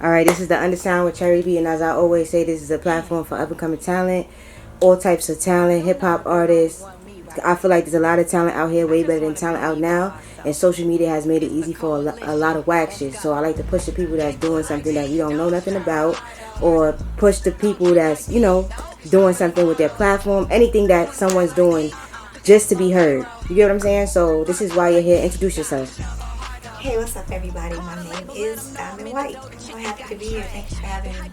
All right, this is the Undersound with Cherry B, and as I always say, this is a platform for up-and-coming talent, all types of talent, hip-hop artists. I feel like there's a lot of talent out here, way better than talent out now, and social media has made it easy for a lot of whack shit. So I like to push the people that's doing something that we don't know nothing about, or push the people that's, doing something with their platform, anything that someone's doing just to be heard. You get what I'm saying? So this is why you're here. Introduce yourself. Hey, what's up, everybody? My name is Diamond White. I'm happy to be here. Thank you for having me.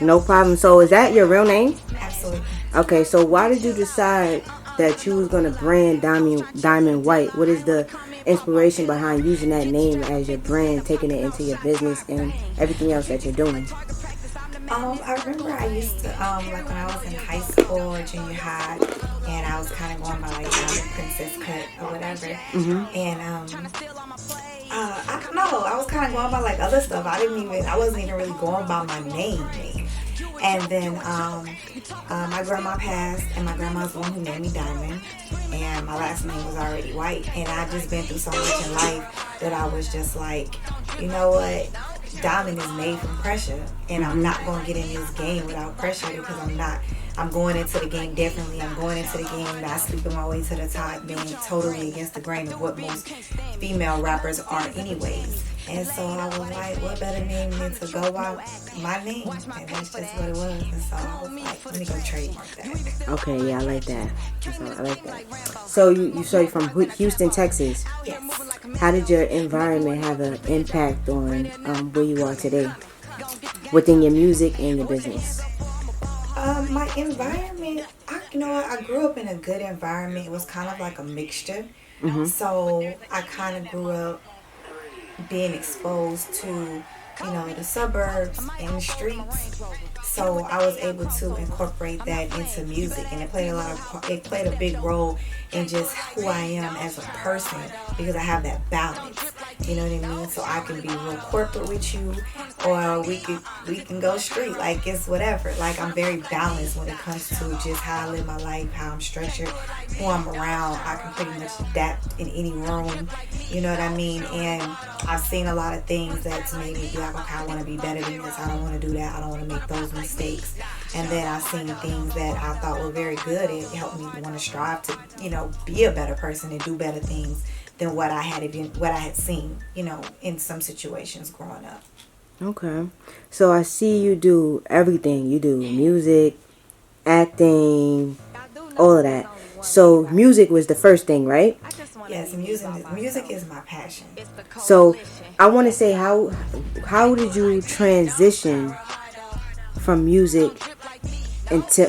No problem. So is that your real name? Absolutely. Okay, so why did you decide that you was gonna brand Diamond White? What is the inspiration behind using that name as your brand, taking it into your business and everything else that you're doing? I remember I used to, like when I was in high school or junior high, and I was kind of going by like Diamond Princess Cut or whatever. And I don't know, I was kind of going by like other stuff. I wasn't even really going by my name. And then my grandma passed, and my grandma's the one who named me Diamond, and my last name was already White. And I just been through so much in life that I was just like, you know what? Diamond is made from pressure, and I'm not going to get in this game without pressure, because I'm going into the game differently. I'm going into the game not sleeping my way to the top, being totally against the grain of what most female rappers are anyways. And so I was like, what better name than to go by my name? And that's just what it was. And so I was like, let me go trademark that. Okay, yeah, I like that. I like that. So you're from Houston, Texas. Yes. How did your environment have an impact on where you are today within your music and your business? My environment, I grew up in a good environment. It was kind of like a mixture. So I kind of grew up being exposed to, the suburbs and the streets. So I was able to incorporate that into music, and it played a big role in just who I am as a person, because I have that balance. You know what I mean? So I can be real corporate with you, or we can go street. Like, it's whatever. Like, I'm very balanced when it comes to just how I live my life, how I'm structured, who I'm around. I can pretty much adapt in any room. You know what I mean? And I've seen a lot of things that's made me be like, okay, I want to be better than this. I don't want to do that. I don't want to make those mistakes. And then I've seen things that I thought were very good. It helped me want to strive to, be a better person and do better things than what I had seen, in some situations growing up. Okay. So I see you do everything. You do music, acting, all of that. So music was the first thing, right? Yes, music is my passion. So I want to say, how did you transition from music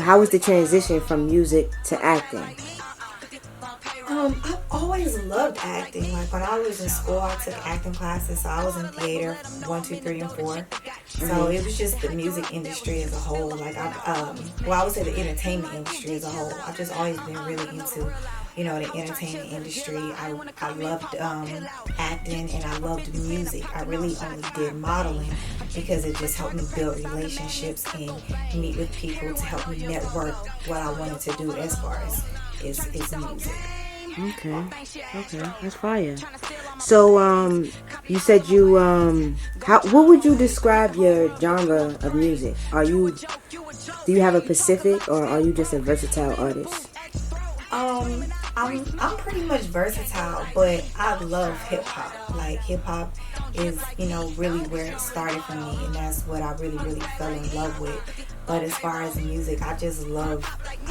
how was the transition from music to acting? I've always loved acting. Like, when I was in school, I took acting classes. So I was in theater 1, 2, 3, and 4. So it was just the music industry as a whole. Like, I would say the entertainment industry as a whole. I've just always been really into, the entertainment industry. I loved acting, and I loved music. I really only did modeling because it just helped me build relationships and meet with people to help me network what I wanted to do as far as is music. Okay, that's fire. So, you said what would you describe your genre of music? Do you have a specific, or are you just a versatile artist? I'm pretty much versatile, but I love hip hop. Like, hip hop is, really where it started for me, and that's what I really, really fell in love with. But as far as music, I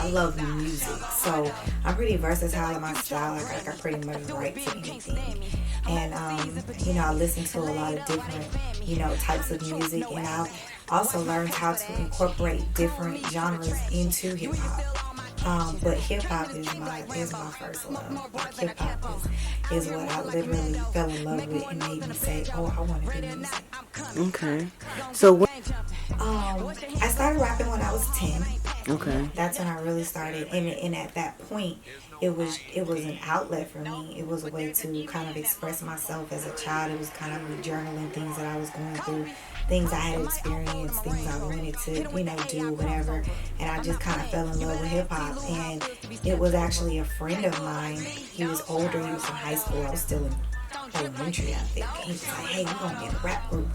love music. So I'm pretty versatile in my style. Like, I pretty much write to anything. And, I listen to a lot of different, types of music. And I've also learned how to incorporate different genres into hip hop. But hip hop is my first love. Like, hip hop is what I literally fell in love with and made me say, oh, I want to do music. Okay. So I started rapping when I was 10. Okay. That's when I really started, and at that point, it was an outlet for me. It was a way to kind of express myself as a child. It was kind of journaling things that I was going through, things I had experienced, things I wanted to, do, whatever. And I just kind of fell in love with hip hop. And it was actually a friend of mine. He was older. He was in high school. I was still in elementary, I think. And he was like, hey, we're going to get a rap group.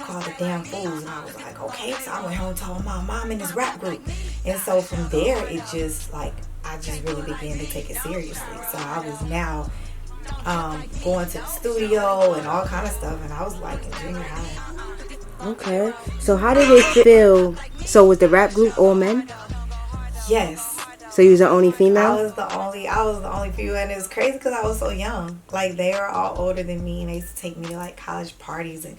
called The Damn Fools, and I was like, okay. So I went home and told my mom in this rap group, and so from there it just like I just really began to take it seriously. So I was now going to the studio and all kind of stuff, and I was like in junior high. Okay. So how did it feel? So was the rap group all men? Yes. So you was the only female? I was the only female, and it was crazy because I was so young. Like, they were all older than me, and they used to take me to like college parties, and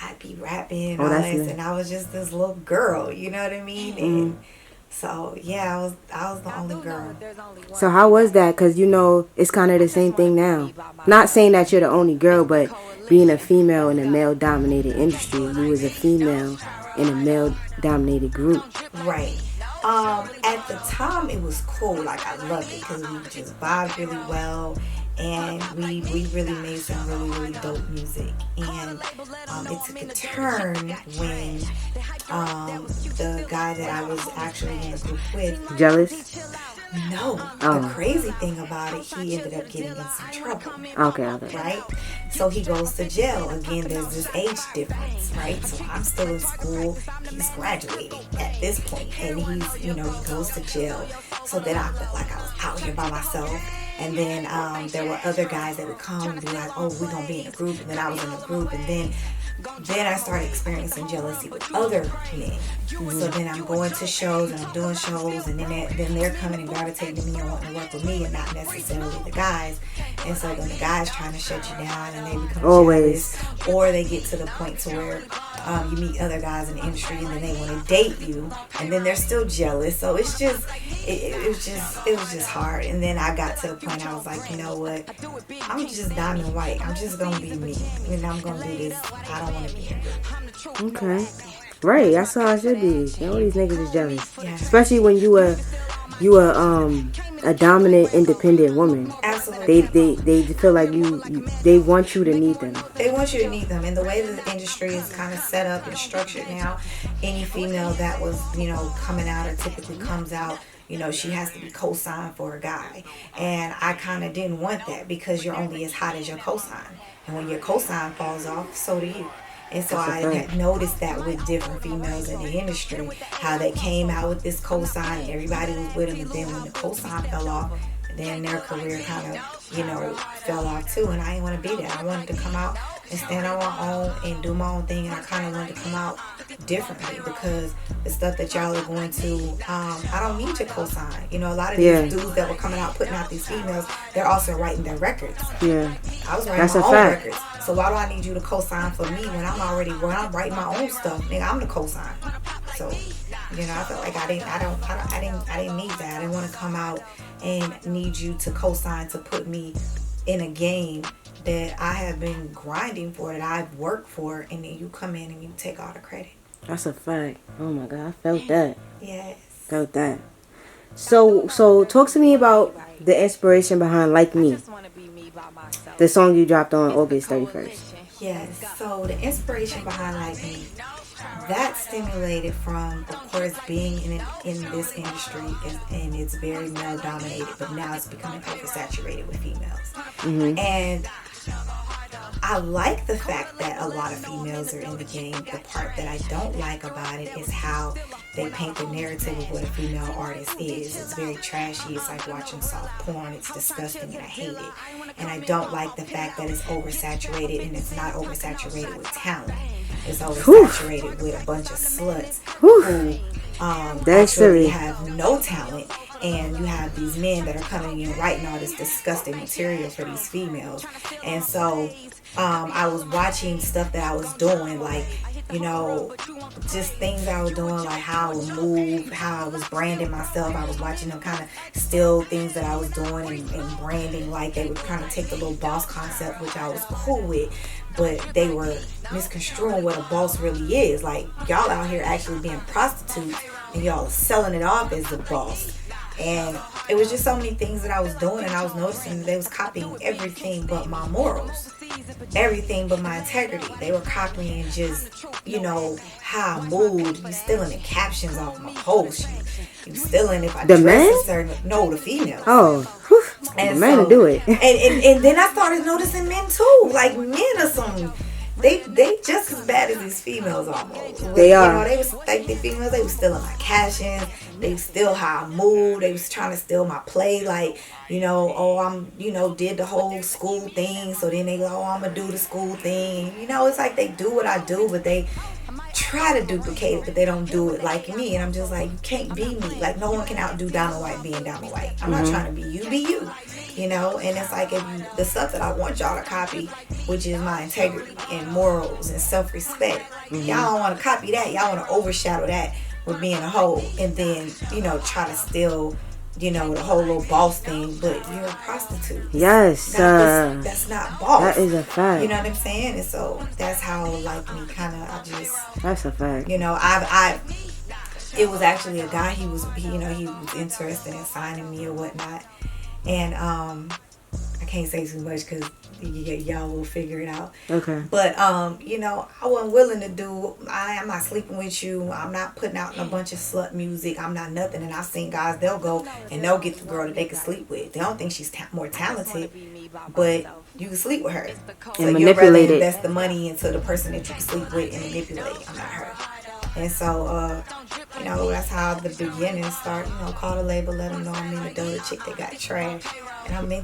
I'd be rapping and all that, and I was just this little girl, you know what I mean? And so yeah, I was the only girl. So how was that? Because you know it's kind of the same thing now. Not saying that you're the only girl, but being a female in a male-dominated industry, you was a female in a male-dominated group. Right. At the time it was cool. Like, I loved it because we just vibed really well, and we really made some really dope music. And it took a turn when the guy that I was actually in a group with. Jealous? No. The crazy thing about it, he ended up getting in some trouble. Okay. Right? So he goes to jail. Again, there's this age difference, right? So I'm still in school. He's graduating at this point, and he's, he goes to jail. So then I felt like I was out here by myself. And then there were other guys that would come and be like, oh, we're going to be in a group. And then I was in a group. And then I started experiencing jealousy with other men. So then I'm going to shows and I'm doing shows, and then they're coming and gravitating to me and wanting to work with me and not necessarily the guys. And so then the guys trying to shut you down, and they become jealous, or they get to the point to where you meet other guys in the industry and then they want to date you, and then they're still jealous. So it's just it was just hard. And then I got to the point I was like, you know what, I'm just diamond white. I'm just gonna be me, and I'm gonna do this. I don't want to be in a group. Okay. Right, that's how it should be. All these niggas is jealous. Yeah. Especially when you a dominant, independent woman. Absolutely. They feel like they want you to need them. They want you to need them. And the way that the industry is kind of set up and structured now, any female that was, coming out or typically comes out, she has to be co-signed for a guy. And I kind of didn't want that, because you're only as hot as your co-sign. And when your co-sign falls off, so do you. And so I had noticed that with different females in the industry, how they came out with this cosign and everybody was with them, and then when the cosign fell off, then their career kind of, fell off too. And I didn't want to be there. I wanted to come out and stand on my own and do my own thing, and I kind of wanted to come out differently, because the stuff that y'all are going to, I don't need your cosign. A lot of these dudes that were coming out putting out these females, they're also writing their records. Yeah, I was writing my own records. So why do I need you to co-sign for me when I'm writing my own stuff? Nigga, I'm the co-sign. So, I felt like I didn't need that. I didn't want to come out and need you to co-sign to put me in a game that I have been grinding for, that I've worked for, and then you come in and you take all the credit. That's a fact. Oh my God, I felt that. Yes. Felt that. So talk to me about the inspiration behind Like Me, the song you dropped on August 31st. Yes. So the inspiration behind Like Me, that stimulated from, of course, being in this industry, and it's very male dominated, but now it's becoming oversaturated with females. And I like the fact that a lot of females are in the game. The part that I don't like about it is how they paint the narrative of what a female artist is. It's very trashy. It's like watching soft porn. It's disgusting, and I hate it. And I don't like the fact that it's oversaturated, and it's not oversaturated with talent. It's oversaturated with a bunch of sluts who actually have no talent. And you have these men that are coming in writing all this disgusting material for these females. And so I was watching stuff that I was doing, like, just things I was doing, like how I would move, how I was branding myself. I was watching them kind of steal things that I was doing and branding, like they would kind of take the little boss concept, which I was cool with, but they were misconstruing what a boss really is. Like, y'all out here actually being prostitutes, and y'all selling it off as the boss. And it was just so many things that I was doing, and I was noticing that they was copying everything but my morals, everything but my integrity. They were copying just, how I moved. You stealing the captions off my posts. You stealing if I dress a certain. No, the females. Oh, and the men do it. And then I started noticing men too. Like, men are some they just as bad as these females almost. They are. You know, they was like the females. They was stealing my cash-ins. They was still how I moved. They was trying to steal my play. Like, you know, oh, I'm, you know, did the whole school thing. So then they go, oh, I'm gonna do the school thing. You know, it's like they do what I do, but they try to duplicate it, but they don't do it like me. And I'm just like, you can't be me. Like, no one can outdo Donna White being Donna White. I'm not trying to be you. Be you. You know, and it's like, if you, the stuff that I want y'all to copy, which is my integrity and morals and self-respect, y'all don't want to copy that. Y'all want to overshadow that with being a hoe, and then, you know, try to steal, you know, the whole little boss thing. But you're a prostitute. Yes, that's not boss. that is a fact. You know what I'm saying? And so that's how, like, me kind of, I just, that's a fact. you know, it was actually a guy. He was interested in signing me or whatnot. And I can't say too much because y'all will figure it out. Okay. But you know, I wasn't willing to do. I'm not sleeping with you. I'm not putting out a bunch of slut music. I'm not nothing. And I've seen guys, they'll go and they'll get the girl that they can sleep with. They don't think she's more talented, but you can sleep with her. So And you'd rather manipulate it. invest the money into the person that you can sleep with and manipulate. I'm not her. And so, you know, that's how the beginning started. You know, call the label, let them know I'm in the door, the chick that got trash. And I'm in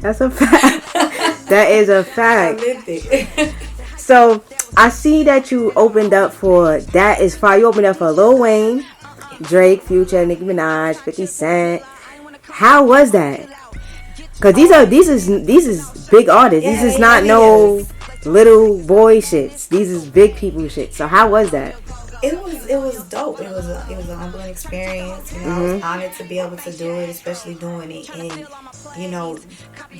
That's a fact. That is a fact. I lived it. So, I see that you opened up for That Is Fire. You opened up for Lil Wayne, Drake, Future, Nicki Minaj, 50 Cent. How was that? Because these is big artists. Yeah, These is not no little boy shits. These is big people shit. So how was that? It was dope. It was a humbling experience. You know, I was honored to be able to do it, especially doing it and, you know,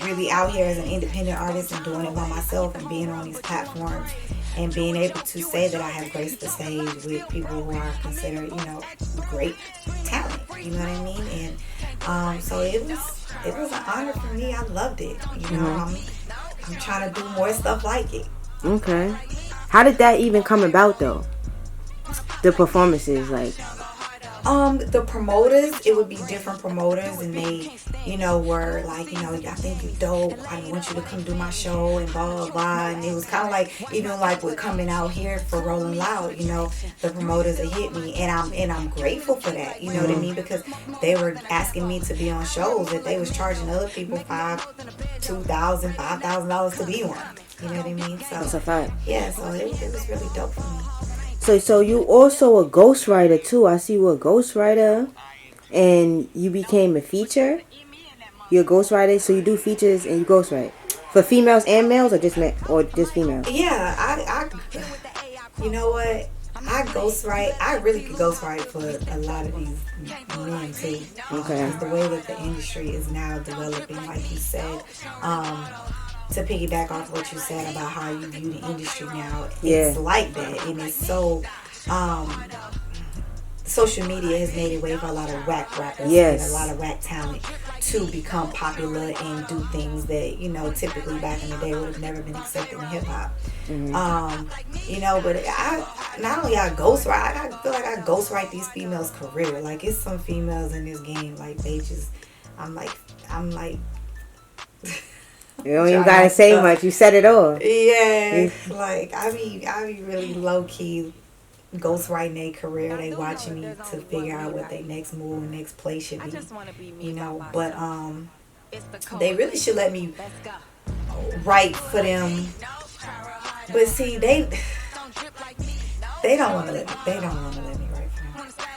really out here as an independent artist and doing it by myself and being on these platforms and being able to say that I have graced the stage with people who are considered, you know, great talent. You know what I mean? And so it was an honor for me. I loved it. You know, I'm trying to do more stuff like it. Okay. How did that even come about though? The performances, like, the promoters, it would be different promoters, and they, you know, were like, you know, I think you're dope, I want you to come do my show and blah blah blah. And it was kind of like, even like with coming out here for Rolling Loud, you know, the promoters that hit me, and I'm grateful for that, you know what I mean, because they were asking me to be on shows that they was charging other people $5,000 to be on. You know what I mean? So that's a fact. Yeah, so it was really dope for me. So you also a ghostwriter too. I see you a ghostwriter, and you became a feature. You're a ghostwriter, so you do features and you ghostwrite for females and males, or just females. Yeah, I you know what? I ghostwrite. I really could ghostwrite for a lot of these men too. Okay. Because the way that the industry is now developing, like you said, to piggyback off what you said about how you view the industry now, it's like that, and it's so social media has made it way for a lot of whack rappers and a lot of whack talent to become popular and do things that, you know, typically back in the day would have never been accepted in hip-hop. You know, but I not only I ghostwrite, I feel like I ghostwrite these females' career. Like, it's some females in this game, like, they just, I'm like you don't even gotta say much. You said it all. Yeah, like I be really low key ghostwriting their career. They watching me to figure out what their next move and next play should be. You know, but they really should let me write for them. But see, they don't want to let me. They don't want to let me write for them.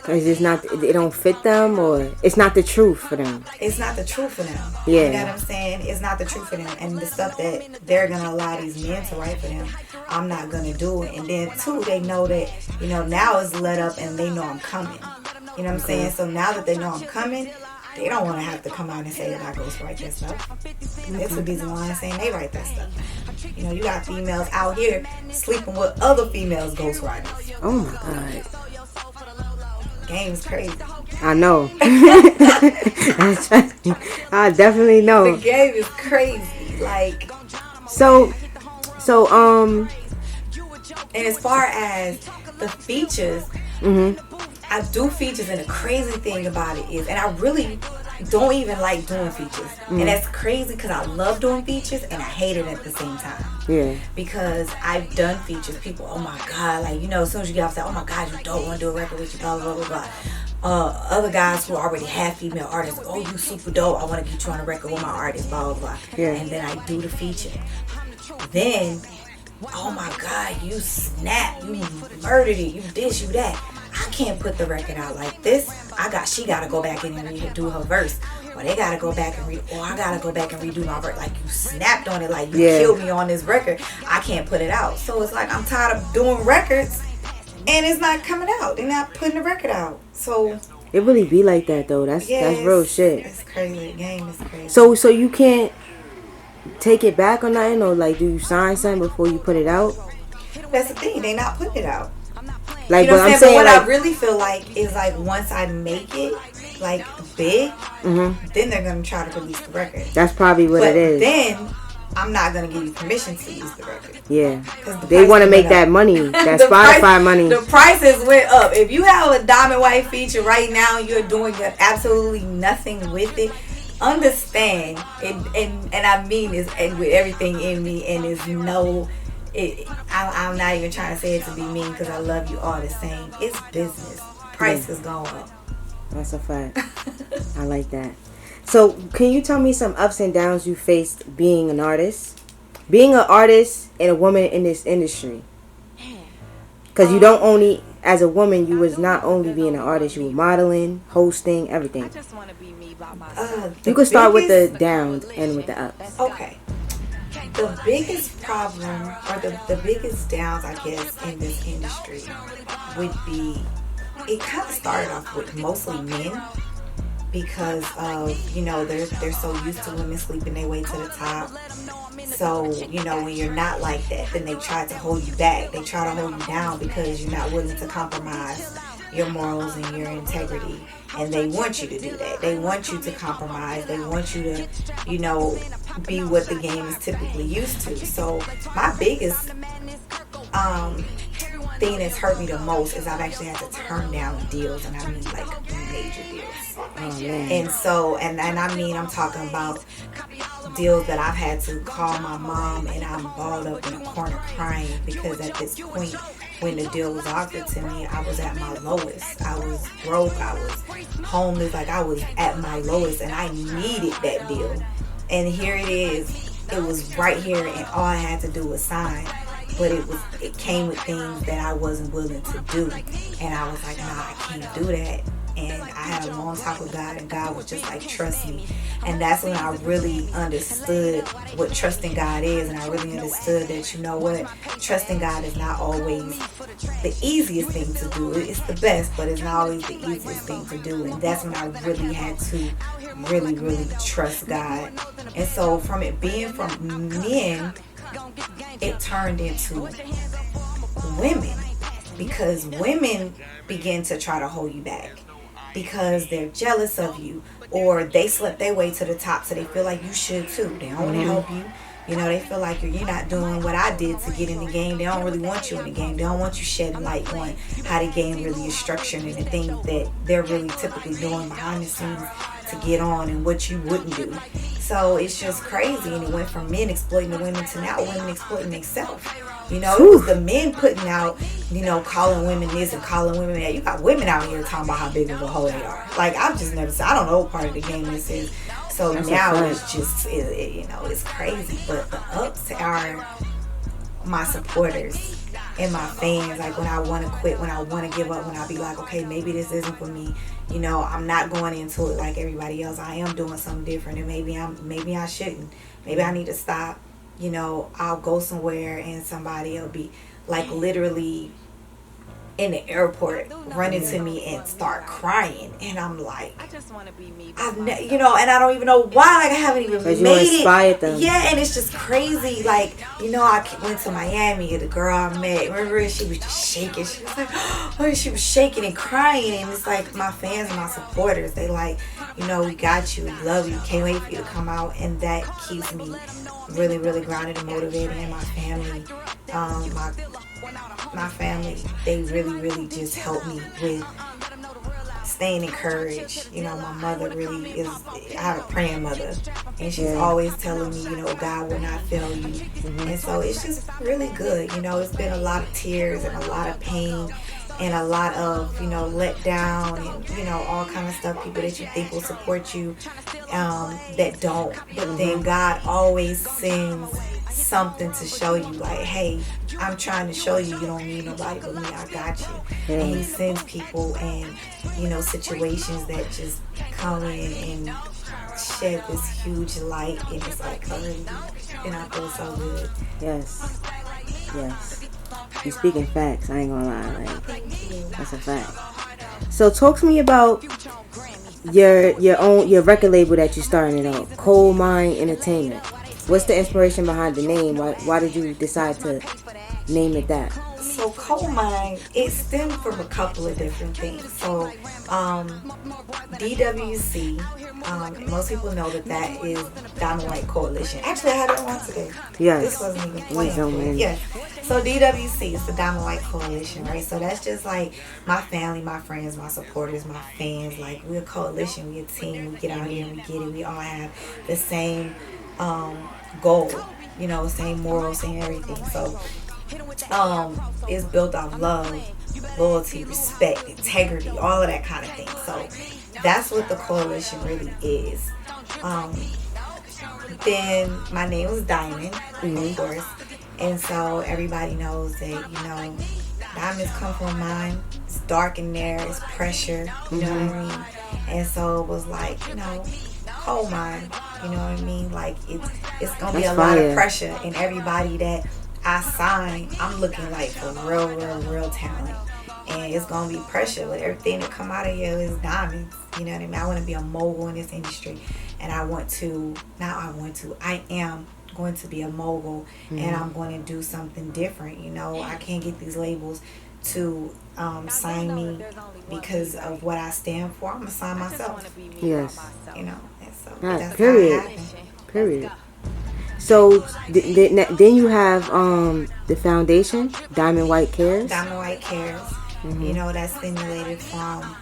Cause it's not, it don't fit them, or it's not the truth for them. It's not the truth for them. Yeah. You know what I'm saying? It's not the truth for them. And the stuff that they're going to allow these men to write for them, I'm not going to do it. And then, too, they know that, you know, now it's let up and they know I'm coming. You know what I'm saying? So now that they know I'm coming, they don't want to have to come out and say that I ghostwrite that stuff. That's the reason why I'm saying they write that stuff. You know, you got females out here sleeping with other females ghostwriters. Oh, my God. Game's crazy. I know. I definitely know. The game is crazy. Like, so and as far as the features, I do features, and the crazy thing about it is, and I really don't even like doing features. And that's crazy because I love doing features and I hate it at the same time. Yeah. Because I've done features. People, oh my God, like, you know, as soon as you get off, say, oh my God, you don't want to do a record with you, blah, blah, blah, blah. Other guys who already have female artists, oh, you super dope, I want to get you on a record with my artist, blah, blah, blah. Yeah. And then I do the feature. Then, oh my God, you snap, you murdered it, you this, you that. I can't put the record out like this. She gotta go back in and redo her verse. Or they gotta go back and I gotta go back and redo my verse. Like, you snapped on it, like you killed me on this record. I can't put it out. So it's like I'm tired of doing records and it's not coming out. They're not putting the record out. So it really be like that though. That's real shit. It's crazy. The game is crazy. So you can't take it back or nothing, or like do you sign something before you put it out? That's the thing. They not putting it out. Like, you know but I'm saying? saying, But what like, I really feel like is like once I make it like big, then they're gonna try to release the record. That's probably what it is. Then I'm not gonna give you permission to use the record. Yeah, they want to make that money, that Spotify money. The prices went up. If you have a Diamond White feature right now, you're doing absolutely nothing with it. Understand, and I mean this and with everything in me, and it's no. I'm not even trying to say it to be mean because I love you all the same. It's business. Price is going up. That's a fact. I like that. So, can you tell me some ups and downs you faced being an artist? Being an artist and a woman in this industry. Because you don't only, as a woman, you was not only being an artist, you were modeling, hosting, everything. You could start with the downs and with the ups. Okay. The biggest problem, or the biggest downs, I guess, in this industry would be, it kind of started off with mostly men because of, you know, they're so used to women sleeping their way to the top. So, you know, when you're not like that, then they try to hold you back. They try to hold you down because you're not willing to compromise your morals and your integrity. And they want you to do that. They want you to compromise. They want you to, you know, be what the game is typically used to. So my biggest thing that's hurt me the most is I've actually had to turn down deals, and I mean like major deals. Oh, man. And so, and I mean, I'm talking about deals that I've had to call my mom and I'm balled up in a corner crying because at this point when the deal was offered to me, I was at my lowest. I was broke. I was homeless. Like, I was at my lowest and I needed that deal. And here it is. It was right here and all I had to do was sign. But it came with things that I wasn't willing to do. And I was like, nah, I can't do that. And I had a long talk with God, and God was just like, trust me. And that's when I really understood what trusting God is. And I really understood that, you know what, trusting God is not always the easiest thing to do. It's the best, but it's not always the easiest thing to do. And that's when I really had to really, really trust God. And so from it being from men, it turned into women, because women begin to try to hold you back because they're jealous of you, or they slept their way to the top, so they feel like you should too. They don't want to help you. You know, they feel like you're not doing what I did to get in the game. They don't really want you in the game. They don't want you shedding light on how the game really is structured and the things that they're really typically doing behind the scenes to get on and what you wouldn't do. So it's just crazy, and it went from men exploiting the women to now women exploiting themselves. You know, it was the men putting out, you know, calling women this and calling women that. You got women out here talking about how big of a hoe they are. Like, I've just never said, I don't know what part of the game this is. So that's now it's just, you know, it's crazy. But the ups are my supporters and my fans. Like, when I want to quit, when I want to give up, when I be like, okay, maybe this isn't for me. You know, I'm not going into it like everybody else. I am doing something different, and maybe I shouldn't. Maybe I need to stop. You know, I'll go somewhere and somebody will be like literally in the airport running to me and start crying, and I'm like, you know, and I don't even know why. Like, I haven't even made it. Inspired them. Yeah, and it's just crazy. Like, you know, I went to Miami, the girl I met, remember, she was just shaking. She was like, oh, she was shaking and crying, and it's like my fans and my supporters, they like, you know, we got you, we love you, can't wait for you to come out. And that keeps me really, really grounded and motivated. And my family, my family, they really, really just help me with staying encouraged. You know, my mother really is, I have a praying mother, and she's Yeah. always telling me, you know, God will not fail you. And so it's just really good. You know, it's been a lot of tears and a lot of pain and a lot of, you know, let down and, you know, all kind of stuff. People that you think will support you, that don't. But then God always sends something to show you, like, hey, I'm trying to show you, you don't need nobody but me. I got you. And He sends people and, you know, situations that just come in and shed this huge light, and it's like, and I feel so good. Yes. Yes. You speaking facts. I ain't gonna lie. Like, Thank you. that's a fact. So talk to me about your record label that you're starting it out, Coal Mine Entertainment. What's the inspiration behind the name? Why did you decide to name it that? So coal mine, it stemmed from a couple of different things. So DWC, most people know that is Diamond White Coalition. Actually, I had it on today. Yes. This wasn't even planned for it. Yes. So DWC is the Diamond White Coalition, right? So that's just like my family, my friends, my supporters, my fans. Like, we're a coalition, we're a team. We get out here and we get it. We all have the same goal, you know, same morals, same everything. So it's built off love, loyalty, respect, integrity, all of that kind of thing. So that's what the coalition really is. Then my name was Diamond, of course, and so everybody knows that, you know, diamonds come from mine. It's dark in there, it's pressure, you know what I mean? And so it was like, you know, coal mine, you know what I mean? Like, it's gonna be a lot of pressure, and everybody that I sign, I'm looking like for real talent. And it's gonna be pressure, but everything that come out of here is diamonds. You know what I mean? I want to be a mogul in this industry, and I am going to be a mogul, and I'm going to do something different. You know, I can't get these labels to sign me because of what I stand for. I'm gonna sign myself. Yes. You know, and so that's period. How it happened. Period. So then you have the foundation, Diamond White Cares. Diamond White Cares. You know, that's stimulated from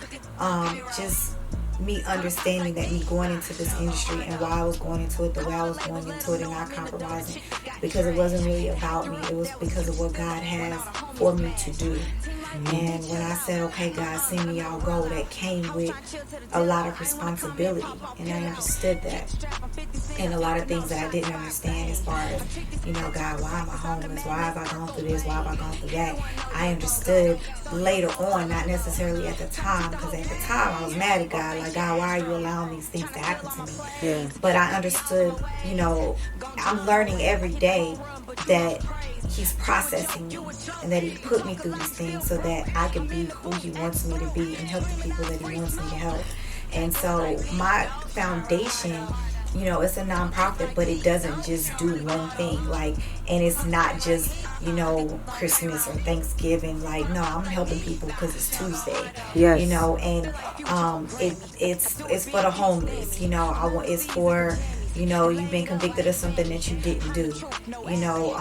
just me understanding that me going into this industry and why I was going into it the way I was going into it and not compromising, because it wasn't really about me. It was because of what God has for me to do. And when I said, okay, God, send me, I'll go, that came with a lot of responsibility. And I understood that. And a lot of things that I didn't understand as far as, you know, God, why am I homeless? Why have I gone through this? Why have I gone through that? I understood later on, not necessarily at the time, because at the time I was mad at God. Like, God, why are you allowing these things to happen to me? Yeah. But I understood, you know, I'm learning every day that He's processing me and that He put me through these things so that I can be who He wants me to be and help the people that He wants me to help. And so my foundation, you know, it's a nonprofit, but it doesn't just do one thing. Like, and it's not just, you know, Christmas or Thanksgiving. Like, no, I'm helping people because it's Tuesday. Yes. You know, and it's for the homeless. You know, it's for, you know, you've been convicted of something that you didn't do. You know,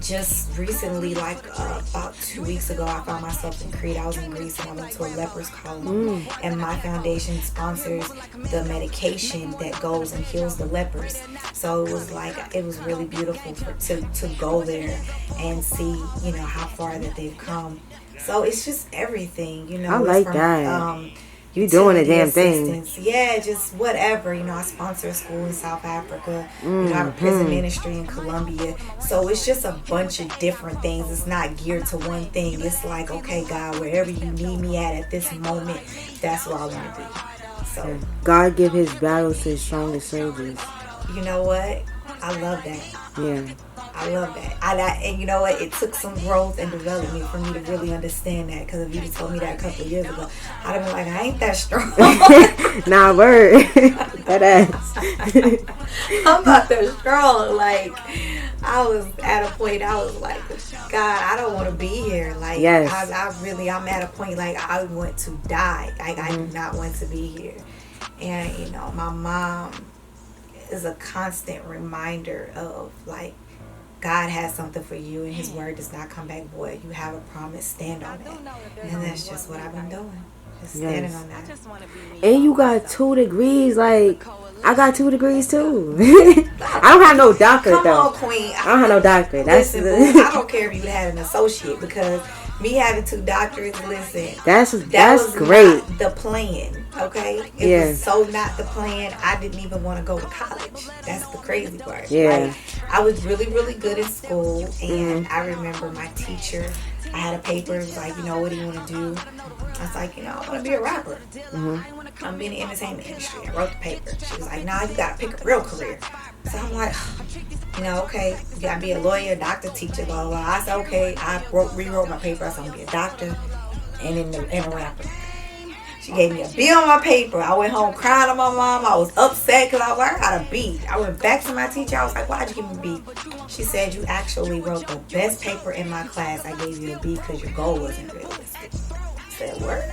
just recently, like about 2 weeks ago, I found myself in Crete. I was in Greece and I went to a leper's colony. And my foundation sponsors the medication that goes and heals the lepers. So it was like, it was really beautiful to go there and see, you know, how far that they've come. So it's just everything, you know. I like that. You doing a damn thing. Yeah, just whatever. You know, I sponsor a school in South Africa. You know, I have a prison ministry in Colombia. So it's just a bunch of different things. It's not geared to one thing. It's like, okay, God, wherever you need me at this moment, that's where I want to be. So God give His battles to His strongest soldiers. You know what? I love that. Yeah. I love that. And you know what? It took some growth and development for me to really understand that. Because if you just told me that a couple of years ago, I'd have been like, I ain't that strong. Nah, word. That ass. I'm not that strong. Like, I was at a point, I was like, God, I don't want to be here. Like, yes. I'm at a point, like, I want to die. Like, I do not want to be here. And, you know, my mom is a constant reminder of, like, God has something for you and His word does not come back void. You have a promise, stand on it. And that's just what I've been doing. Just standing on that. And you got 2 degrees, like I got 2 degrees too. I don't have no doctorate Come though. on, Queen. I don't have no doctorate. That's Listen, boo, I don't care if you had an associate, because me having 2 doctorates, listen, that's was great. Not the plan, okay? It was so not the plan. I didn't even want to go to college. That's the crazy part. Yeah. Like, I was really, really good in school, and I remember my teacher. I had a paper. It was like, what do you want to do? I was like, I want to be a rapper. I'm in the entertainment industry. I wrote the paper. She was like, nah, you got to pick a real career. So I'm like, okay, you got to be a lawyer, doctor, teacher, blah, blah, blah. I said, okay. I rewrote my paper. I said, I'm going to be a doctor and a rapper. She gave me a B on my paper. I went home crying to my mom. I was upset because I was like, I got a B. I went back to my teacher. I was like, why'd you give me a B? She said, you actually wrote the best paper in my class. I gave you a B because your goal wasn't realistic. I said, word?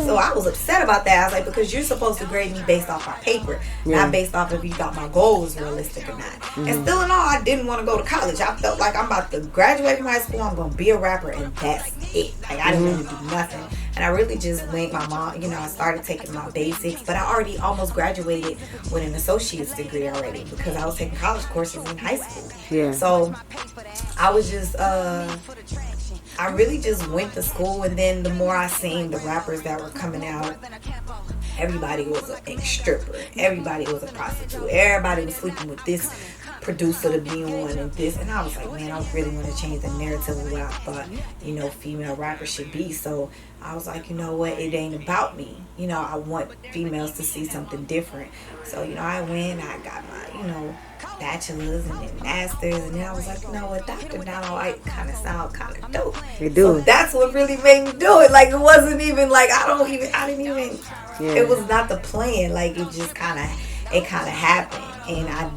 So I was upset about that. I was like, because you're supposed to grade me based off my paper, not based off if you thought my goal was realistic or not. And still in all, I didn't want to go to college. I felt like I'm about to graduate from high school. I'm going to be a rapper, and that's it. Like, I didn't want to do nothing. And I really just went, my mom, I started taking my basics, but I already almost graduated with an associate's degree already, because I was taking college courses in high school. Yeah. So I was just, I really just went to school, and then the more I seen the rappers that were coming out, everybody was a stripper, everybody was a prostitute, everybody was sleeping with this producer to be on and this, and I was like, man, I really want to change the narrative of what I thought, female rappers should be. So I was like, what, it ain't about me. I want females to see something different. So, I went, I got my, bachelor's and then master's, and then I was like, what, doctor now, I kind of sound kind of dope. You do. So that's what really made me do it. Like, it wasn't even like, I didn't even, it was not the plan. Like, it just kind of happened. And I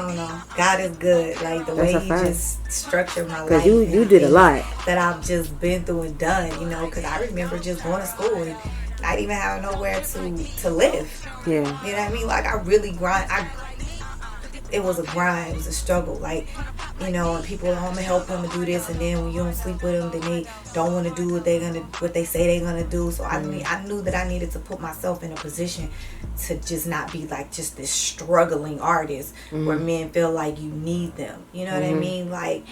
don't know. God is good. Like, the way He just structured my life. Because you did a lot. That I've just been through and done, because I remember just going to school and not even having nowhere to live. Yeah. You know what I mean? Like, I really grind. It was a grind. It was a struggle. Like, and people, I'm gonna help them to do this, and then when you don't sleep with them, then they don't want to do what they say they're gonna do. So I knew that I needed to put myself in a position to just not be like just this struggling artist where men feel like you need them. You know what I mean? Like,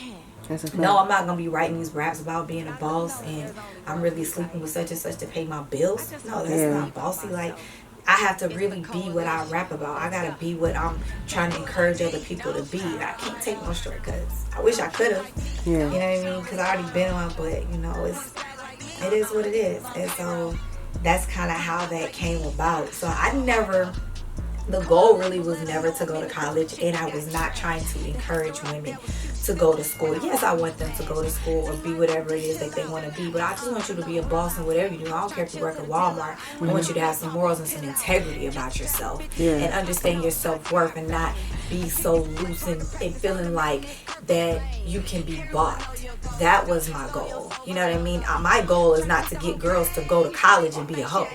no, I'm not gonna be writing these raps about being a boss and I'm really sleeping with such and such to pay my bills. No, that's not bossy. Like, I have to really be what I rap about. I gotta be what I'm trying to encourage other people to be. I can't take no shortcuts. I wish I could have. Yeah. You know what I mean? Because I already been on, but it is what it is. And so that's kind of how that came about. So the goal really was never to go to college, and I was not trying to encourage women to go to school. Yes, I want them to go to school or be whatever it is that they want to be, but I just want you to be a boss in whatever you do. I don't care if you work at Walmart. I want you to have some morals and some integrity about yourself and understand your self-worth and not be so loose and feeling like that you can be bought. That was my goal. You know what I mean? My goal is not to get girls to go to college and be a hoe.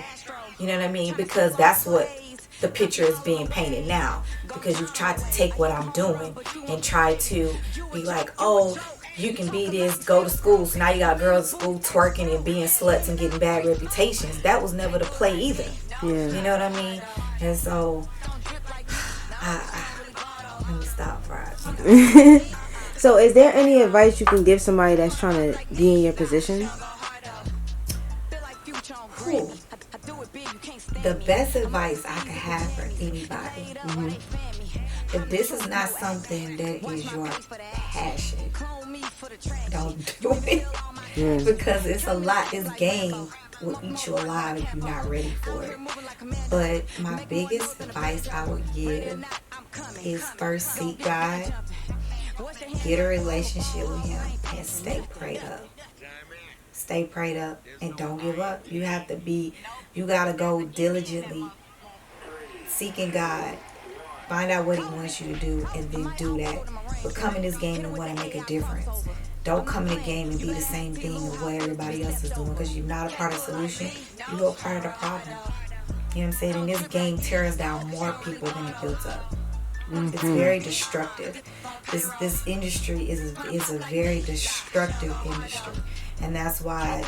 You know what I mean? Because that's what the picture is being painted now, because you've tried to take what I'm doing and try to be like, oh, you can be this, go to school, so now you got girls at school twerking and being sluts and getting bad reputations. That was never the play either. You know what I mean? And so let me stop, Fried. So is there any advice you can give somebody that's trying to be in your position? The best advice I could have for anybody, if this is not something that is your passion, don't do it. Because it's a lot. This game will eat you alive if you're not ready for it. But my biggest advice I would give is first seek God, get a relationship with Him, and stay prayed up. Stay prayed up and don't give up. You gotta go diligently seeking God, find out what He wants you to do, and then do that. But come in this game and want to make a difference. Don't come in the game and be the same thing as what everybody else is doing, because you're not a part of the solution. You're a part of the problem. You know what I'm saying? And this game tears down more people than it builds up. It's very destructive. This industry is a very destructive industry, and that's why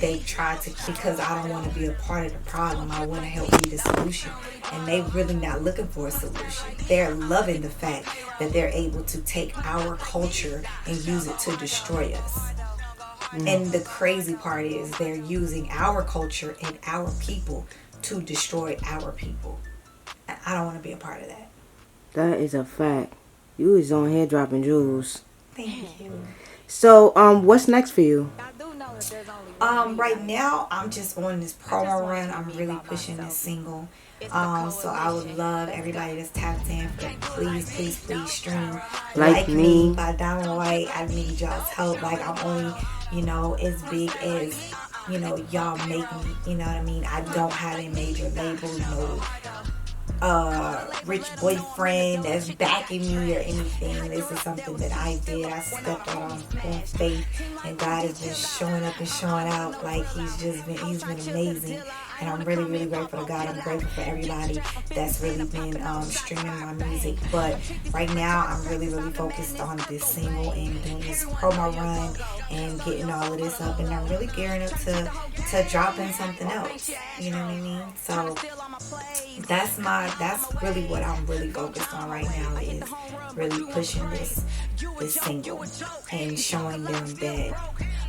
they try to. Because I don't want to be a part of the problem. I want to help be the solution, and they really not looking for a solution. They're loving the fact that they're able to take our culture and use it to destroy us. And the crazy part is they're using our culture and our people to destroy our people. I don't want to be a part of that. That is a fact. You was on here dropping jewels. Thank you. So, what's next for you? Right now I'm just on this promo run. I'm really pushing this single. So I would love everybody that's tapped in for please stream Like Me by Diamond White. I need y'all's help. Like, I'm only, as big as, y'all make me. You know what I mean? I don't have a major label, rich boyfriend that's backing me or anything. This is something that I did. I stepped out on faith, and God has been showing up and showing out. Like, he's been amazing, and I'm really, really grateful to God. I'm grateful for everybody that's really been streaming my music. But right now, I'm really, really focused on this single and doing this promo run and getting all of this up, and I'm really gearing up to dropping something else. You know what I mean? So that's really what I'm really focused on right now, is really pushing this single and showing them that,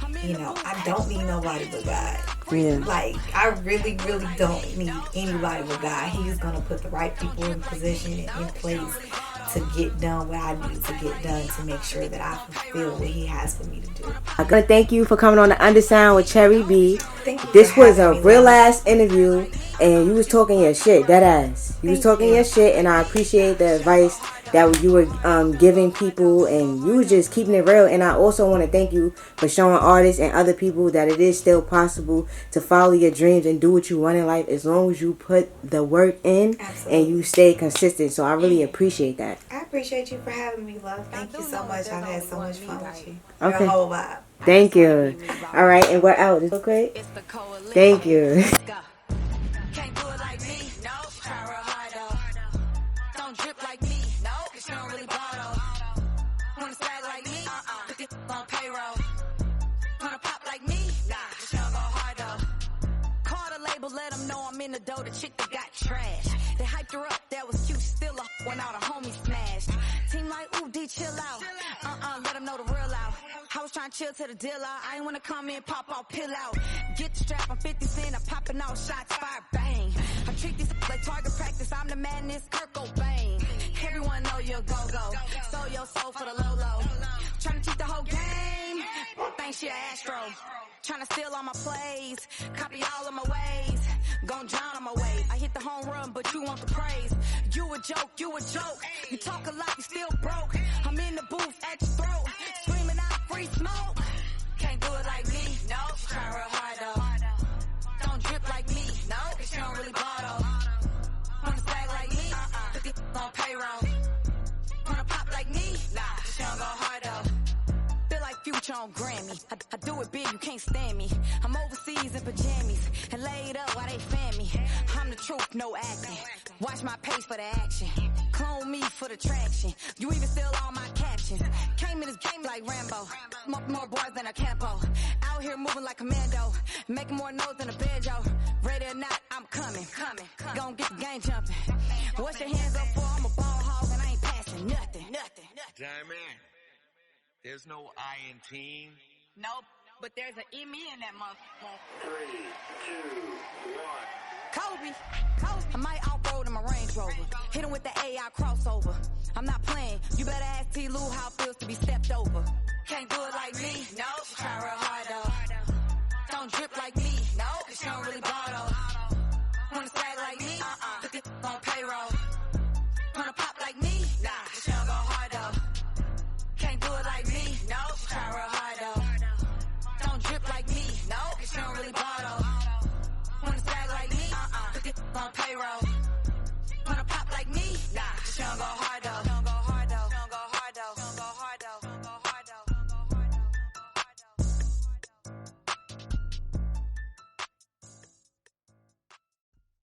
I don't need nobody but God. Yeah. Like, I really, really don't need anybody but God. He's going to put the right people in position and in place to get done what I need to get done to make sure that I fulfill what he has for me to do. I'm going to thank you for coming on the Undersound with CHERRI B. Thank you. This was a real ass interview, and you was talking your shit, that ass. You was talking your shit, and I appreciate the advice that you were giving people, and you were just keeping it real. And I also want to thank you for showing artists and other people that it is still possible to follow your dreams and do what you want in life, as long as you put the work in. Absolutely. And you stay consistent. So I really appreciate that. I appreciate you for having me, love. Thank you so much. I've had so much fun with you. Okay. Your whole vibe. Thank you. All right, and we're out. Is it okay? Thank you. Can't do it like me, no. Try real hard though. Don't drip like me, no. Cause you don't really bottle. Wanna stag like me, put this on payroll. Wanna pop like me, nah. Cause you don't go hard though. Call the label, let them know I'm in the dough. The chick that got trash. They hyped her up, that was cute. Still a when all the homies smashed. Team like, ooh, D, chill out. Let them know the real out. I was trying to chill to the deal out. I ain't wanna come in, pop out, pill out. Get the strap, I'm 50 Cent, I'm popping out shots, fire, bang. I treat these like target practice, I'm the madness, Kurt Cobain. Everyone know you're go-go. Sold your soul for the low-low. Trying to cheat the whole game. Think she an Astro. Trying to steal all my plays. Copy all of my ways. Gon' drown on my way. I hit the home run, but you want the praise. You a joke, you a joke. You talk a lot, you still broke. I'm in the booth at your throat. Screaming out free smoke. Can't do it like me, no. Try real hard though. Don't drip like me, no. Cause you don't really bottle. Wanna stag like me, put this on payroll. Wanna pop like me, nah. Cause you don't go hard though. Feel like Future on Grammy. I do it big, you can't stand me. I'm overseas in pajamas and laid up while they fan me. I'm the truth, no acting. Watch my pace for the action. Clone me for the traction. You even steal all my captions. Came in this game like Rambo. More bars than a Campo. Out here moving like Commando. Making more noise than a banjo. Ready or not, I'm coming. Gon' get the game jumping. What's your hands up for? I'm a ball hog and I ain't passing nothing. Diamond, there's no I in team. Nope, but there's an M in that motherfucker. 3, 2, 1. Kobe. I might off-road in my Range Rover. Hit him with the AI crossover. I'm not playing. You better ask T. Lou how it feels to be stepped over. Can't do it like me. No. Try real